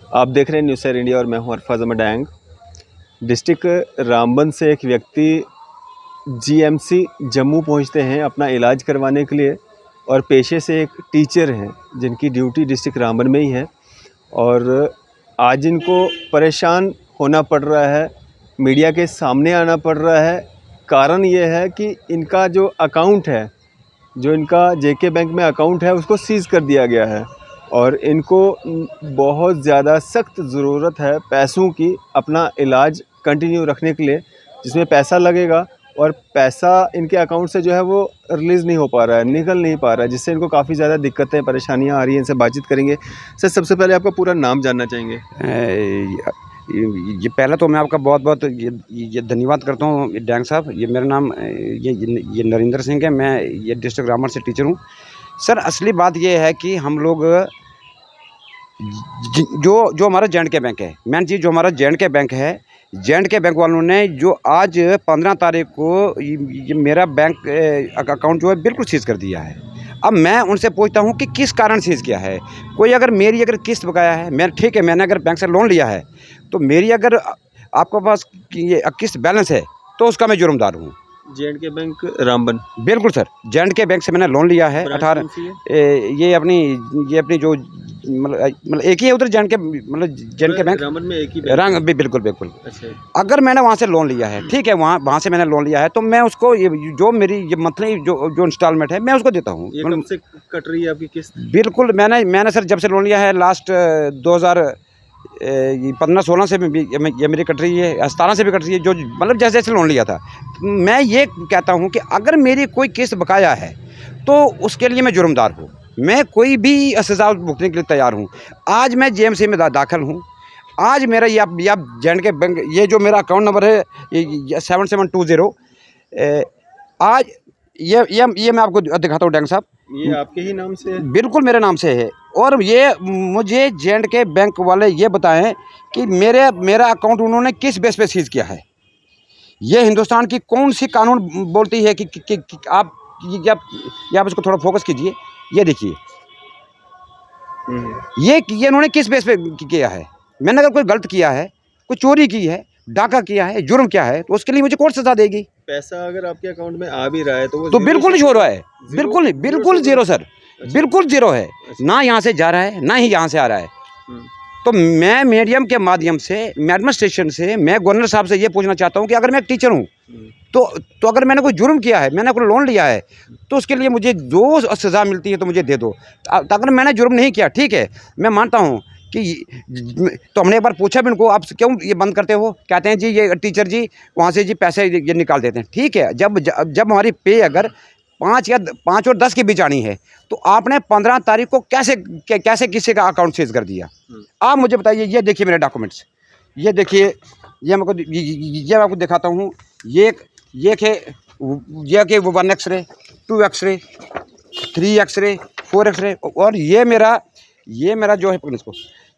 आप देख रहे हैं न्यूज़ इंडिया और मैं हूं अरफाज अहमद डैंग। डिस्ट्रिक्ट रामबन से एक व्यक्ति जीएमसी जम्मू पहुंचते हैं अपना इलाज करवाने के लिए और पेशे से एक टीचर हैं जिनकी ड्यूटी डिस्ट्रिक्ट रामबन में ही है और आज इनको परेशान होना पड़ रहा है, मीडिया के सामने आना पड़ रहा है। कारण ये है कि इनका जो अकाउंट है, जो इनका जेके बैंक में अकाउंट है, उसको सीज़ कर दिया गया है और इनको बहुत ज़्यादा सख्त ज़रूरत है पैसों की अपना इलाज कंटिन्यू रखने के लिए, जिसमें पैसा लगेगा और पैसा इनके अकाउंट से जो है वो रिलीज़ नहीं हो पा रहा है, निकल नहीं पा रहा है, जिससे इनको काफ़ी ज़्यादा दिक्कतें परेशानियां आ रही हैं। इनसे बातचीत करेंगे। सर, सबसे पहले आपका पूरा नाम जानना चाहेंगे। ये पहला तो मैं आपका बहुत बहुत ये धन्यवाद करता हूँ डैंग साहब। ये मेरा नाम ये नरेंद्र सिंह है। मैं ये डिस्ट्रिक्ट रामबन से टीचर हूँ। सर, असली बात ये है कि हम लोग जो हमारा जे.एंड.के बैंक है, मेन चीज़ जो हमारा जे.एंड.के बैंक है, जे.एंड.के बैंक वालों ने जो आज 15 तारीख को ये मेरा बैंक अकाउंट जो है बिल्कुल सीज़ कर दिया है। अब मैं उनसे पूछता हूँ कि किस कारण सीज़ किया है। कोई अगर मेरी अगर किस्त बकाया है, मैं ठीक है, मैंने अगर बैंक से लोन लिया है तो मेरी अगर आपके पास ये किस्त बैलेंस है तो उसका मैं जुर्मदार हूँ। जे.एंड.के बैंक रामबन, बिल्कुल सर, जे.एंड.के बैंक से मैंने लोन लिया है। 18 ये अपनी जो मतलब एक ही है उधर जे.एंड.के बैंक रामबन में एक ही बैंक रंग भी बिल्कुल। अच्छा। अगर मैंने वहाँ से लोन लिया है, ठीक है, वहाँ से मैंने लोन लिया है तो मैं उसको जो मेरी ये मंथली जो इंस्टॉलमेंट है मैं उसको देता हूँ। ये कब से कट रही है आपकी किस्त? बिल्कुल, मैंने सर जब से लोन लिया है लास्ट 2015-16 से ये मेरी कट रही है, 17 से भी कट रही है, जो मतलब जैसे जैसे लोन लिया था। मैं ये कहता हूँ कि अगर मेरी कोई किस्त बकाया है तो उसके लिए मैं जुर्मदार हूँ। मैं कोई भी सज़ा भुगतने के लिए तैयार हूँ। आज मैं जेएमसी में दाखिल हूँ। आज मेरा ये जे.एंड.के बैंक, ये जो मेरा अकाउंट नंबर है ये 7720, आज ये मैं आपको दिखाता हूँ डैंग साहब। ये आपके ही नाम से है? बिल्कुल मेरे नाम से है। और ये मुझे जे.एंड.के बैंक वाले ये बताएं कि मेरा अकाउंट उन्होंने किस बेस पे सीज़ किया है। ये हिंदुस्तान की कौन सी कानून बोलती है कि आप इसको थोड़ा फोकस कीजिए। ये देखिए, ये इन्होंने किस बेस पे किया है। मैंने अगर कोई गलत किया है, कोई चोरी की है, डाका किया है, जुर्म किया है, तो उसके लिए मुझे कोर्ट सजा देगी। पैसा अगर आपके अकाउंट में आ भी रहा है तो वो बिल्कुल नहीं हो रहा है। बिल्कुल जीरो सर। बिल्कुल जीरो है। ना यहाँ से जा रहा है, ना ही यहाँ से आ रहा है। तो मैं मीडियम के माध्यम से, मैं एडमिनिस्ट्रेशन से, मैं गवर्नर साहब से ये पूछना चाहता हूँ कि अगर मैं एक टीचर हूँ तो अगर मैंने कोई जुर्म किया है, मैंने कोई लोन लिया है, तो उसके लिए मुझे जो सज़ा मिलती है तो मुझे दे दो। अगर मैंने जुर्म नहीं किया, ठीक है, मैं मानता हूँ कि तो हमने एक बार पूछा भी उनको, आप क्यों ये बंद करते हो? कहते हैं जी ये टीचर जी वहाँ से जी पैसे ये निकाल देते हैं। ठीक है, जब हमारी पे अगर 5 और 10 के बीच आनी है तो आपने 15 तारीख को कैसे किसी का अकाउंट सीज कर दिया? आप मुझे बताइए। ये देखिए मेरे डॉक्यूमेंट्स, ये देखिए, ये मैं आपको दिखाता हूँ। ये कि वो 1 एक्सरे, 2 एक्सरे, 3 एक्सरे, 4 एक्सरे, और ये मेरा जो है पुलिस को,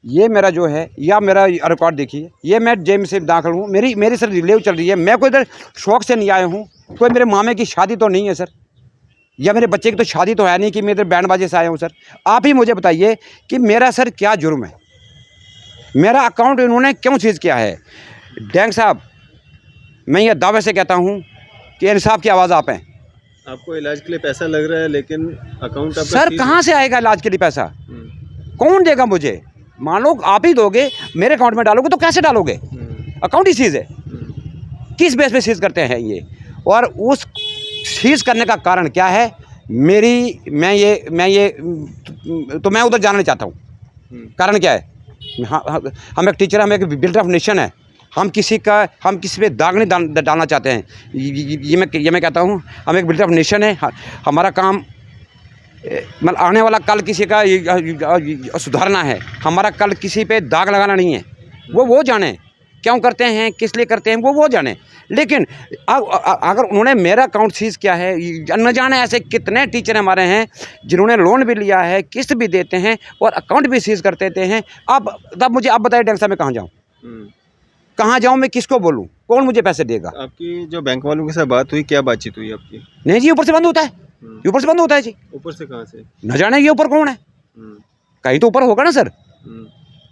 ये मेरा जो है, या मेरा रिकॉर्ड देखिए। ये मैं जेम से दाखिल हूँ, मेरी सर रिलीव चल रही है। मैं कोई इधर शौक से नहीं आया हूँ। कोई मेरे मामे की शादी तो नहीं है सर, या मेरे बच्चे की तो शादी तो है नहीं कि मैं इधर बैंड बाजे से आया हूँ। सर, आप ही मुझे बताइए कि मेरा सर क्या जुर्म है, मेरा अकाउंट इन्होंने क्यों सीज किया है? डैंग साहब, मैं ये दावे से कहता हूँ कि इंसाफ की आवाज़ आप हैं। आपको इलाज के लिए पैसा लग रहा है लेकिन अकाउंट आपका सर कहाँ से आएगा इलाज के लिए पैसा? कौन देगा मुझे? मान लो आप ही दोगे, मेरे अकाउंट में डालोगे तो कैसे डालोगे? अकाउंट ही सीज है। किस बेस पे सीज करते हैं ये? और उस सीज करने का कारण क्या है? मैं उधर जाना नहीं चाहता हूँ। कारण क्या है? हम एक टीचर, हम एक बिल्डर ऑफ नेशन है। हम किसी पे दाग नहीं डालना चाहते हैं। ये मैं कहता हूँ, हम एक बिल्डर ऑफ नेशन है। हमारा काम मतलब आने वाला कल किसी का सुधारना है। हमारा कल किसी पे दाग लगाना नहीं है। वो जाने क्यों करते हैं, किस लिए करते हैं, वो जाने। लेकिन अगर उन्होंने मेरा अकाउंट सीज किया है, न जाने ऐसे कितने टीचर हमारे हैं जिन्होंने लोन भी लिया है, किस्त भी देते हैं और अकाउंट भी सीज कर देते हैं। तब मुझे आप बताइए डैंग साहब, मैं कहाँ जाऊँ? कहाँ जाऊँ? मैं किसको बोलूँ? कौन मुझे पैसे देगा? आपकी जो बैंक वालों के साथ बात हुई, क्या बातचीत हुई आपकी? नहीं जी, ऊपर से बंद होता है। ऊपर से बंद होता है जी। ऊपर से कहाँ से? न जाने ये ऊपर कौन है। कहीं तो ऊपर होगा ना सर।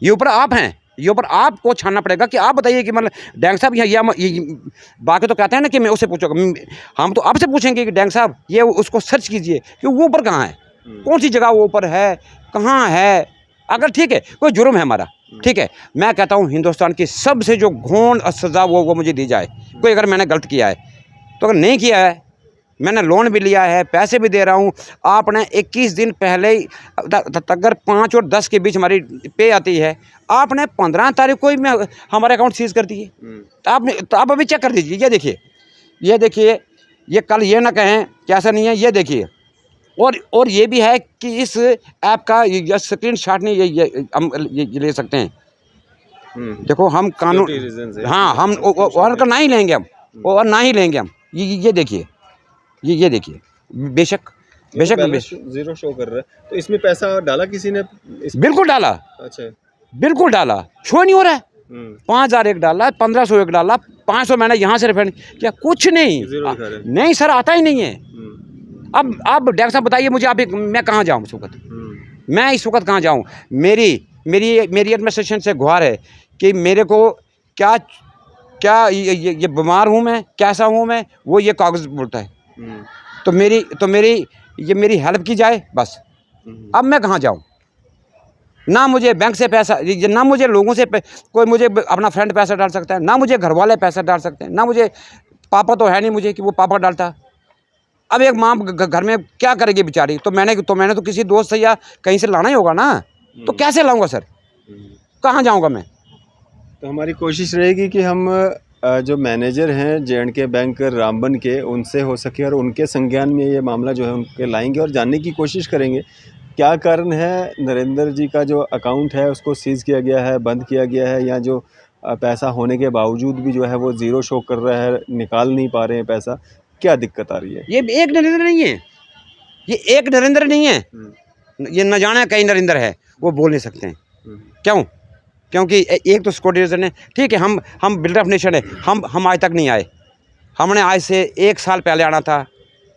ये ऊपर आप हैं, ये ऊपर आपको छानना पड़ेगा कि आप बताइए कि मतलब डैंग साहब ये बाकी तो कहते हैं ना कि मैं उससे पूछूंगा, हम तो आपसे पूछेंगे कि डैंग साहब ये उसको सर्च कीजिए कि वो ऊपर कहाँ है, कौन सी जगह वो ऊपर है, कहाँ है। अगर ठीक है कोई जुर्म है हमारा, ठीक है, मैं कहता हूँ हिंदुस्तान की सबसे जो घोन सज़ा वो मुझे दी जाए। कोई अगर मैंने गलत किया है तो, अगर नहीं किया है, मैंने लोन भी लिया है, पैसे भी दे रहा हूँ, आपने 21 दिन पहले ही अगर 5 और 10 के बीच हमारी पे आती है, आपने 15 तारीख को ही हमारे अकाउंट सीज कर दिए। तो आप अभी चेक कर दीजिए, ये देखिए, ये कल ये ना कहें कि ऐसा नहीं है, ये देखिए। और ये भी है कि इस ऐप का ये स्क्रीन शॉट नहीं हम ये ले सकते हैं। देखो हम कानून, हाँ हम और का ना ही लेंगे हम, और ना ही लेंगे हम। ये देखिए, ये देखिए, बेशक जीरो शो कर रहा है। तो इसमें पैसा डाला किसी ने? बिल्कुल डाला। अच्छा, बिल्कुल डाला, शो नहीं हो रहा है। 5,000 एक डाला, 1500 एक डाला, 500 मैंने यहाँ से रिफंड किया, कुछ नहीं। नहीं सर, आता ही नहीं है। अब आप डॉक्टर साहब बताइए मुझे, आप मैं कहाँ जाऊँ इस वक्त? मैं इस वक्त कहाँ जाऊँ? मेरी एडमिनिस्ट्रेशन से गुहार है कि मेरे को क्या ये बीमार हूँ मैं, कैसा हूँ मैं, वो ये कागज़ बोलता है। तो मेरी हेल्प की जाए बस। अब मैं कहाँ जाऊँ? ना मुझे बैंक से पैसा, ना मुझे लोगों से कोई मुझे अपना फ्रेंड पैसा डाल सकता है, ना मुझे घर वाले पैसा डाल सकते हैं, ना मुझे पापा तो है नहीं मुझे कि वो पापा डालता। अब एक माँ घर में क्या करेगी बेचारी? तो मैंने तो किसी दोस्त से या कहीं से लाना ही होगा ना। तो कैसे लाऊंगा सर? कहाँ जाऊँगा मैं? तो हमारी कोशिश रहेगी कि हम जो मैनेजर हैं J&K बैंक रामबन के, उनसे हो सके और उनके संज्ञान में ये मामला जो है उनके लाएंगे और जानने की कोशिश करेंगे क्या कारण है नरेंद्र जी का जो अकाउंट है उसको सीज़ किया गया है, बंद किया गया है, या जो पैसा होने के बावजूद भी जो है वो ज़ीरो शो कर रहा है, निकाल नहीं पा रहे हैं पैसा, क्या दिक्कत आ रही है? ये एक नरेंद्र नहीं है, ये एक नरेंद्र नहीं है, ये न जाने कई नरेंद्र है, वो बोल नहीं सकते हैं। क्यों? क्योंकि एक तो सिक्योरिटी रीजन है। ठीक है, हम बिल्डर ऑफ नेशन है, हम आज तक नहीं आए। हमने आज से 1 साल पहले आना था,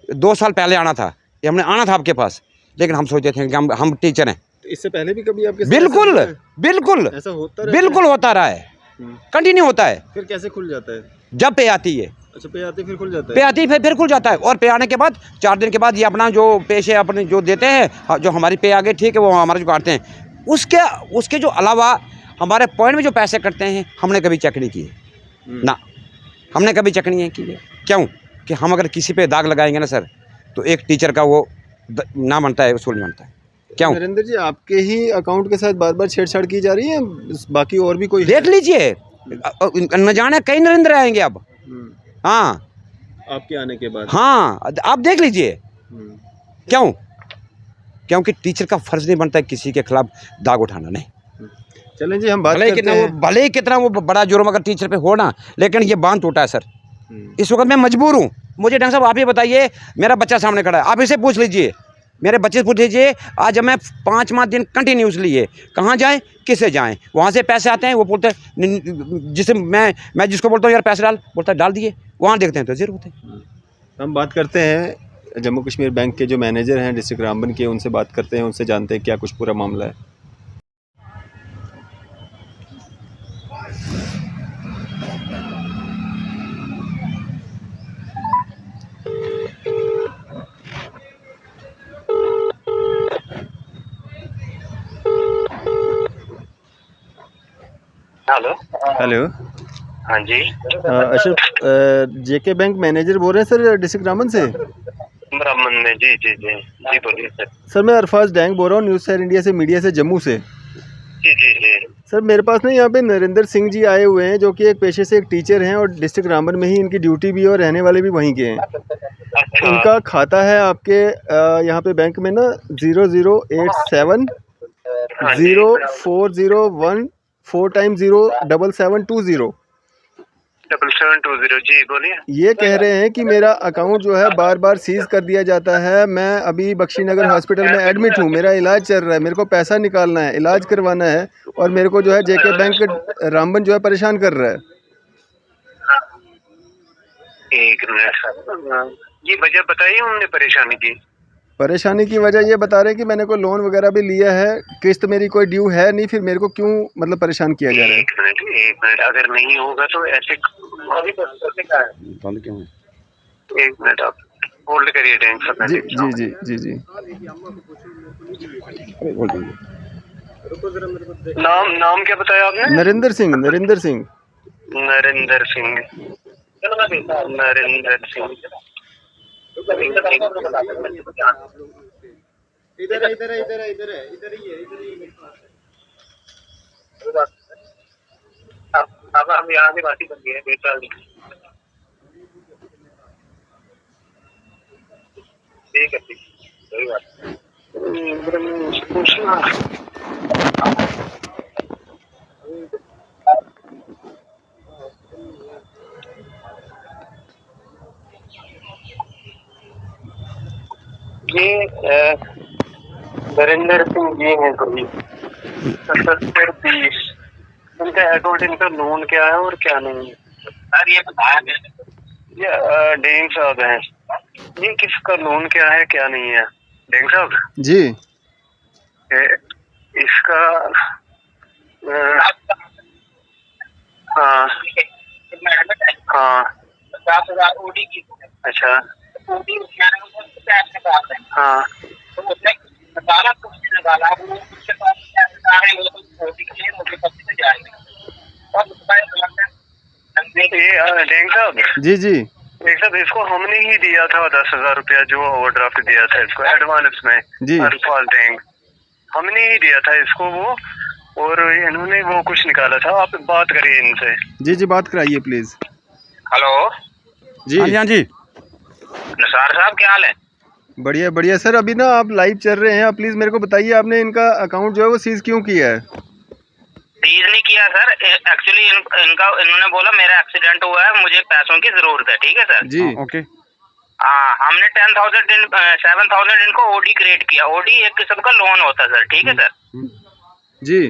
2 साल पहले आना था, ये हमने आना था आपके पास, लेकिन हम सोचे थे कि हम टीचर हैं। तो इससे पहले भी कभी आपके साथ बिल्कुल ऐसा होता है? बिल्कुल होता रहा है, कंटिन्यू होता है। फिर कैसे खुल जाता है? जब पे आती है। अच्छा, पे आती फिर खुल जाता है? पे आती फिर खुल जाता है, और पे आने के बाद 4 दिन के बाद ये अपना जो पेशे अपने जो देते हैं, जो हमारी पे आगे, ठीक है, वो हमारे जो काटते हैं, उसके जो अलावा हमारे पॉइंट में जो पैसे कटते हैं, हमने कभी चेक नहीं किए ना, हमने कभी चेक नहीं किए। क्यों? कि हम अगर किसी पे दाग लगाएंगे ना सर, तो एक टीचर का वो ना बनता है, वसूल बनता है। क्यों? नरेंद्र जी, आपके ही अकाउंट के साथ बार बार छेड़छाड़ की जा रही है, बाकी और भी कोई? देख लीजिए, न जाने कई नरेंद्र आएंगे अब। हाँ, आपके आने के बाद? हाँ, आप देख लीजिए। क्यों? क्योंकि टीचर का फर्ज नहीं बनता है किसी के खिलाफ दाग उठाना। नहीं, चलें जी, हम बात करते हैं। भले ही कितना वो बड़ा जुर्म अगर टीचर पे हो ना, लेकिन ये बांध टूटा है सर। इस वक्त मैं मजबूर हूँ। मुझे डॉक्टर साहब आप ही बताइए, मेरा बच्चा सामने खड़ा है, आप इसे पूछ लीजिए, मेरे बच्चे से पूछ लीजिए, आज मैं 5 दिन कंटिन्यूसली है, कहाँ जाएं, किसे जाएं? वहाँ से पैसे आते हैं, वो बोलते हैं, जिसे मैं जिसको बोलता हूँ यार पैसे डाल, बोलता है डाल दिए, वहाँ देखते हैं तो ज़ीरो होते हैं। हम बात करते हैं जम्मू कश्मीर बैंक के जो मैनेजर हैं डिस्ट्रिक्ट रामबन के, उनसे बात करते हैं, उनसे जानते हैं क्या कुछ पूरा मामला है। हेलो। हाँ जी, अशरफ, JK बैंक मैनेजर बोल रहे हैं सर डिस्ट्रिक्ट रामबन से? रामबन में? जी जी जी जी, बोलिए सर। सर मैं अरफाज डैंग बोल रहा हूँ, न्यूज़ शेयर इंडिया से, मीडिया से, जम्मू से। जी जी जी सर मेरे पास ना यहाँ पे नरेंद्र सिंह जी आए हुए हैं, जो कि एक पेशे से एक टीचर हैं और डिस्ट्रिक्ट रामबन में ही इनकी ड्यूटी भी है और रहने वाले भी वहीं के हैं। अच्छा, उनका खाता है आपके यहाँ पे बैंक में ना 0087 0401 4x07720। 7720 जी, बोलिए। ये कह रहे हैं कि मेरा अकाउंट जो है बार बार सीज कर दिया जाता है। मैं अभी बख्शीनगर हॉस्पिटल में एडमिट हूँ, मेरा इलाज चल रहा है, मेरे को पैसा निकालना है, इलाज करवाना है, और मेरे को जो है JK बैंक रामबन जो है परेशान कर रहा है। एक मिनट, ये वजह बताइए उन्होंने परेशानी की। परेशानी की वजह ये बता रहे हैं कि मैंने कोई लोन वगैरह भी लिया है, किस्त मेरी कोई ड्यू है नहीं, फिर मेरे को क्यों मतलब परेशान किया जा रहा है? एक मिनट, अगर नहीं होगा तो ऐसे अभी बंद क्यों है? एक मिनट आप होल्ड करिए बैंक साहब, मैं जी देखता हूँ। जी जी जी जी। अरे बोल दीजिए। नाम क्या बताया आपने? नरेंद्र सिंह, नरेंद्र सिंह। नरेंद्र सिंह, नरेंद्र सिंह। इधर है, इधर है, इधर है, इधर है, इधर ही है, इधर ही है। अब हम यहाँ से बात ही कर रहे हैं, ठीक है, कोई बात पूछना। ये नरेंद्र सिंह जी हैं कोई 7720, इनका अकाउंट, इनका लोन क्या है और क्या नहीं है सर ये बताया। ये डेंग साहब हैं, ये किसका लोन क्या है क्या नहीं है? डेंग साहब जी। इसका हाँ हाँ 50,000 ओडी की। अच्छा ओडी हाँ, तो उसने निकाला, कुछ निकाला, वो उसके पास वो तो ओडी के लिए मुझे पति से जाएंगे और ये डेंग साहब जी जी। एक साहब, इसको हमने ही दिया था 10,000 रुपया, जो ओवरड्राफ्ट दिया था इसको एडवांस में जी। अरफाल डेंग, हमने ही दिया था इसको वो, और इन्होंने वो कुछ निकाला था। आप बात करिए इनसे। जी जी, बात कराइए प्लीज। हेलो जी हाँ जी, हाँ जी। निसार साहब, क्या हाल है? बढ़िया बढ़िया सर। अभी ना आप लाइव चल रहे हैं, आप प्लीज मेरे को बताइए आपने इनका अकाउंट जो है वो सीज क्यों किया है? सीज नहीं किया सर, एक्चुअली इन्होंने बोला मेरा एक्सीडेंट हुआ है, मुझे पैसों की जरूरत है, ठीक है सर। जी ओके। हाँ, हमने 7,000 इनको ओडी क्रिएट किया। ओडी एक किस्म का लोन होता है सर, ठीक है सर। जी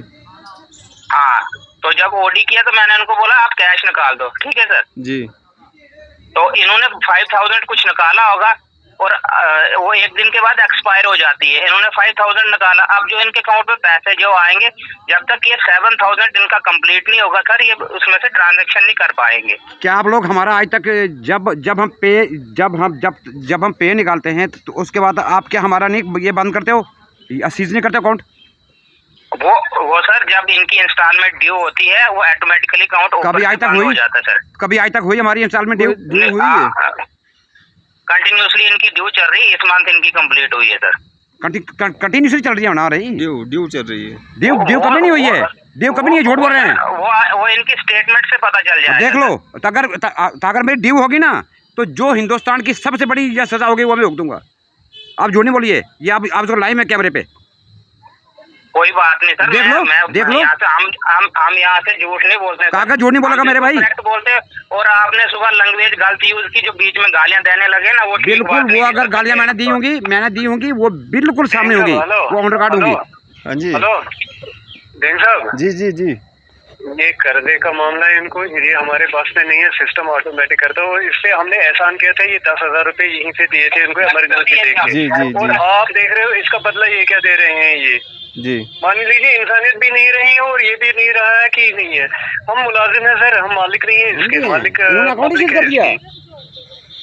हाँ, तो जब ओडी किया तो मैंने इनको बोला आप कैश निकाल दो, ठीक है सर। जी। तो इन्होंने 5,000 कुछ निकाला होगा, और वो एक दिन के बाद एक्सपायर हो जाती है। इन्होंने 5,000 निकाला। अब जो इनके अकाउंट में पैसे जो आएंगे, जब तक ये 7,000 इनका कंप्लीट नहीं होगा सर, ये उसमें से ट्रांजैक्शन नहीं कर पाएंगे। क्या आप लोग हमारा आज तक जब हम पे निकालते हैं तो उसके बाद आप क्या हमारा नहीं ये बंद करते हो, सीज नहीं करते अकाउंट? वो सर जब इनकी इंस्टॉलमेंट ड्यू होती है, वो ऑटोमेटिकली अकाउंट कभी आज तक हुई हो जाता है सर। कभी आज तक हुई हमारी इंस्टॉलमेंट ड्यू हुई है? कंटिन्यूसली इनकी ड्यू चल रही है, इस मंथ इनकी कंप्लीट हुई है सर। कंटिन्यूसली चल रही है ना रही ड्यू चल रही है। ड्यू कभी नहीं हुई है, ड्यू कभी नहीं है, झूठ बोल रहे हैं। वो इनकी स्टेटमेंट से पता चल जाएगा। देख लो, अगर मेरी ड्यू होगी ना तो जो हिंदुस्तान की सबसे बड़ी यह सजा होगी वो मैं भुगतूंगा दूंगा। आप झूठ नहीं बोलिए, ये आप जो लाइव है कैमरे पे। कोई बात नहीं सर, देख लो। यहाँ से हम यहाँ से झूठ नहीं बोलते। काका झूठ नहीं बोला मेरे भाई, बोलते। और आपने सुबह लैंग्वेज गलत यूज की, जो बीच में गालियां देने लगे ना, वो बिल्कुल वो अगर गालियां मैंने दी होंगी वो बिल्कुल सामने होगी, वो ऑन रिकॉर्ड होगी। हाँ जी। हेलो डेंग साहब। जी जी जी। ये कर्जे का मामला है, इनको ये हमारे पास में नहीं है, सिस्टम ऑटोमेटिक करता है। और इससे हमने एहसान किया था, ये 10,000 रुपए यहीं से दिए थे इनको इमरजेंसी देख के। जी जी और जी आप देख रहे हो इसका बदला ये क्या दे रहे हैं ये। जी। मान लीजिए इंसानियत भी नहीं रही है और ये भी नहीं रहा है कि नहीं है। हम मुलाजिम हैं सर, हम मालिक नहीं है इसके, मालिक public है इसकी।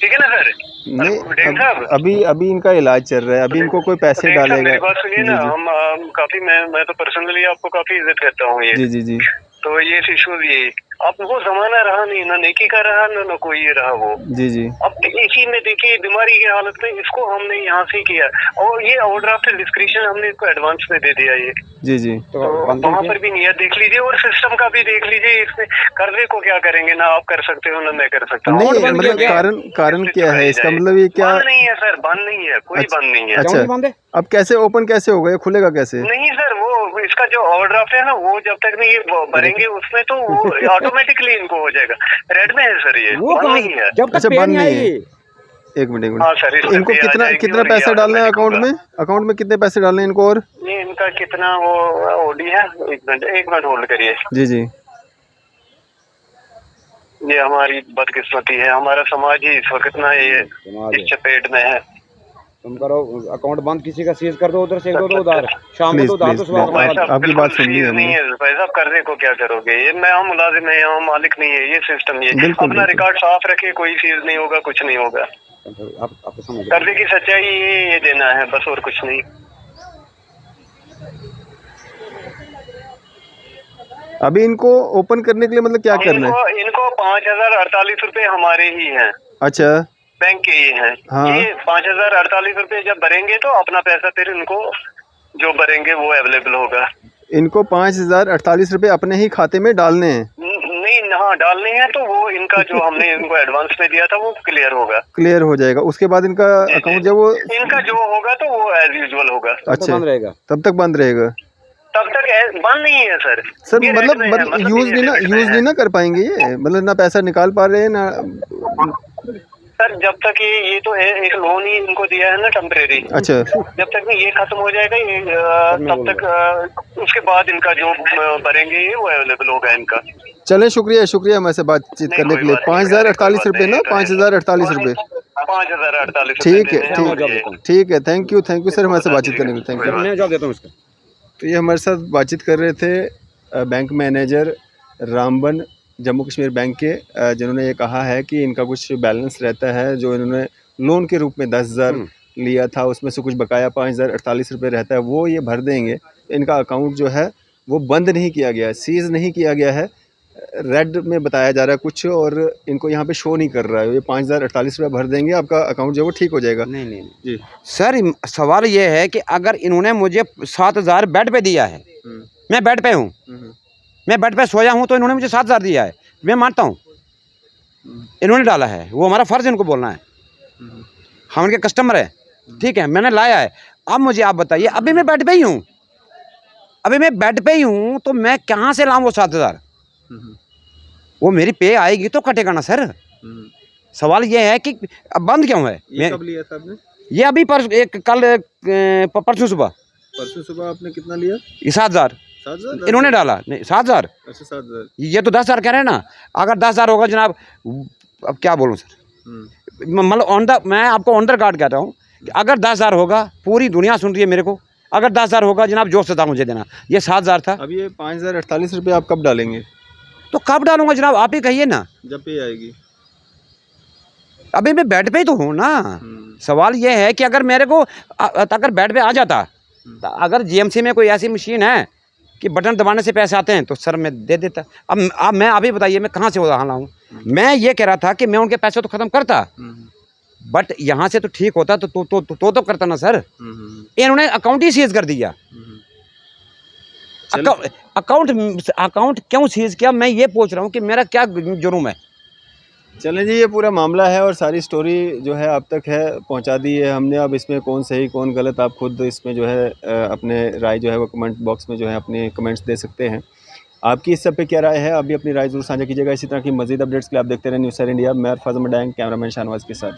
ठीक है ना सर? नहीं, अभी इनका इलाज चल रहा है, अभी इनको कोई पैसे डालेगा। मेरी बात सुनिए ना, हम काफी मैं तो पर्सनली आपको काफी इज्जत करता हूँ ये। जी जी जी। तो ये इशूज ये अब वो जमाना रहा नहीं, ना नेकी का रहा ना कोई ये रहा वो। जी जी। अब इसी में देखिए बीमारी की हालत में इसको हमने यहाँ से किया, और ये ओवरड्राफ्ट डिस्क्रिप्शन हमने इसको एडवांस में दे दिया ये। जी जी। तो वहाँ पर भी नियत देख लीजिए और सिस्टम का भी देख लीजिए। इसमें कर्जे को क्या करेंगे, ना आप कर सकते हो ना मैं कर सकता हूँ। नहीं मतलब कारण क्या है इसका, मतलब ये क्या? बंद नहीं है सर, बंद नहीं है, कोई बंद नहीं है। अच्छा, अब कैसे ओपन कैसे होगा, ये खुलेगा कैसे? नहीं सर, वो इसका जो ओवरड्राफ्ट है ना, वो जब तक नहीं ये भरेंगे उसमें तो वो ऑटोमेटिकली इनको हो जाएगा। रेड में है सर ये, वो नहीं है जब तक बंद नहीं है। एक मिनट हाँ सर, इनको कितना पैसा डालना है अकाउंट में कितने पैसे डालने हैं इनको? और ये इनका कितना वो ओडी है, एक मिनट होल्ड करिए। जी जी। ये हमारी बदकिस्मती है, हमारा समाज ही इस वक्त ना ये इस चपेट में है। तुम करो अकाउंट बंद, किसी का सीज कर दो, उधर से एक दो उधार, शाम को Please, तो उधार, तो please, सुबह please. को भाई उधार। साहब आपकी बिल्कुल बात सुन ली फीस हमने। नहीं है भाई साहब, करने को क्या करोगे, ये मैं हम मुलाजिम है, हम मालिक नहीं है, ये सिस्टम ये बिल्कुल, अपना बिल्कुल। रिकॉर्ड साफ रखे, कोई फीस नहीं होगा, कुछ नहीं होगा। आपको समझ रहे कर्जे की सच्चाई ये देना है बस, और कुछ नहीं। अभी इनको ओपन करने के लिए मतलब क्या करना है? इनको 5048 रुपए हमारे ही हैं, अच्छा, बैंक के ही हैं। हाँ। ये 5048 रुपए जब भरेंगे तो अपना पैसा फिर इनको जो भरेंगे वो अवेलेबल होगा। इनको 5048 रुपये अपने ही खाते में डालने हैं। नहीं, हाँ डालने हैं, तो वो इनका जो हमने इनको एडवांस में दिया था वो क्लियर होगा। क्लियर हो जाएगा, उसके बाद इनका अकाउंट जब वो इनका जो होगा तो वो एज यूजुअल होगा। अच्छा बंद रहेगा। तब तक बंद रहेगा। तब तक बंद नहीं है सर। सर ये मतलब रेट में है, मतलब यूज ये नहीं ना रेट में यूज है। नहीं ना कर पाएंगे ये, मतलब ना पैसा निकाल पा रहे हैं ना। सर जब तक ये तो है, एक लोन ही इनको दिया है ना टेम्परेरी, अच्छा, जब तक ये खत्म हो जाएगा ये तब तक उसके बाद इनका जो भरेंगे ये वो अवेलेबल होगा इनका। चलें, शुक्रिया शुक्रिया हमारे बातचीत करने के लिए। 5048 रुपये ना, 5048 रुपये। 5048 ठीक है, ठीक है, थैंक यू सर हमारे से बातचीत करने के लिए, थैंक यू। मैं जवाब देता हूँ इसका। तो ये हमारे साथ बातचीत कर रहे थे bank manager Ramban Jammu Kashmir bank के, जिन्होंने ये कहा है कि इनका कुछ बैलेंस रहता है जो इन्होंने लोन के रूप में 10,000 लिया था, उसमें से कुछ बकाया 5048 रुपये रहता है, वो ये भर देंगे। इनका अकाउंट जो है वो बंद नहीं किया गया है, सीज़ नहीं किया गया है, रेड में बताया जा रहा है कुछ, और इनको यहाँ पे शो नहीं कर रहा है। ये 5048 रुपये भर देंगे, आपका अकाउंट जो है वो ठीक हो जाएगा। नहीं जी। सर, सवाल ये है कि अगर इन्होंने मुझे 7,000 बेड पे दिया है, मैं बेड पे हूँ, मैं बेड पे सोया हूँ, तो इन्होंने मुझे 7,000 दिया है, मैं मानता हूँ इन्होंने डाला है, वो हमारा फ़र्ज़ इनको बोलना है, हम उनके कस्टमर है, ठीक है, मैंने लाया है। अब मुझे आप बताइए, अभी मैं बेड पे ही हूँ, अभी मैं बेड पे ही हूँ, तो मैं कहाँ से लाऊँ वो 7,000? वो मेरी पे आएगी तो कटेगा ना सर। सवाल ये है कि अब बंद क्यों है? ये कब लिया था आपने? ये अभी परसों सुबह। परसों सुबह आपने कितना लिया? ये 7,000 इन्होंने डाला, नहीं 7,000। अच्छा, 7,000। ये तो 10,000 कह रहे हैं ना, अगर 10,000 होगा जनाब, अब क्या बोलूँ सर, मतलब मैं आपको ऑन द रिकॉर्ड कहता हूँ कि अगर 10,000 होगा, पूरी दुनिया सुन रही है मेरे को, अगर 10,000 होगा जनाब, जोश से था मुझे देना, ये 7,000 था। अब ये 5048 रुपये आप कब डालेंगे? तो कब डालूंगा जनाब, आप ही कहिए ना। जब पे आएगी। अभी मैं बेड पे ही तो हूँ ना। सवाल ये है कि अगर मेरे को अगर बेड पे आ जाता, अगर जीएमसी में कोई ऐसी मशीन है कि बटन दबाने से पैसे आते हैं, तो सर मैं दे देता। अब मैं अभी बताइए मैं कहाँ से उधार लाऊं? मैं ये कह रहा था कि मैं उनके पैसे तो ख़त्म करता, बट यहाँ से तो ठीक होता तो करता ना सर। इन्होंने अकाउंट ही सीज कर दिया। अकाउंट क्यों सीज किया, मैं ये पूछ रहा हूँ कि मेरा क्या जुर्म है? चलें जी, ये पूरा मामला है और सारी स्टोरी जो है आप तक है पहुंचा दी है हमने। अब इसमें कौन सही कौन गलत, आप खुद इसमें जो है अपने राय जो है वो कमेंट बॉक्स में जो है अपने कमेंट्स दे सकते हैं। आपकी इस सब पे क्या राय है, आप भी अपनी राय जरूर साझा कीजिएगा। इसी तरह की मज़ीद अपडेट्स के लिए आप देखते रहें न्यूज़ सर इंडिया। मैं अरफाज मडैंग, कैमरामैन शाहनवाज के साथ।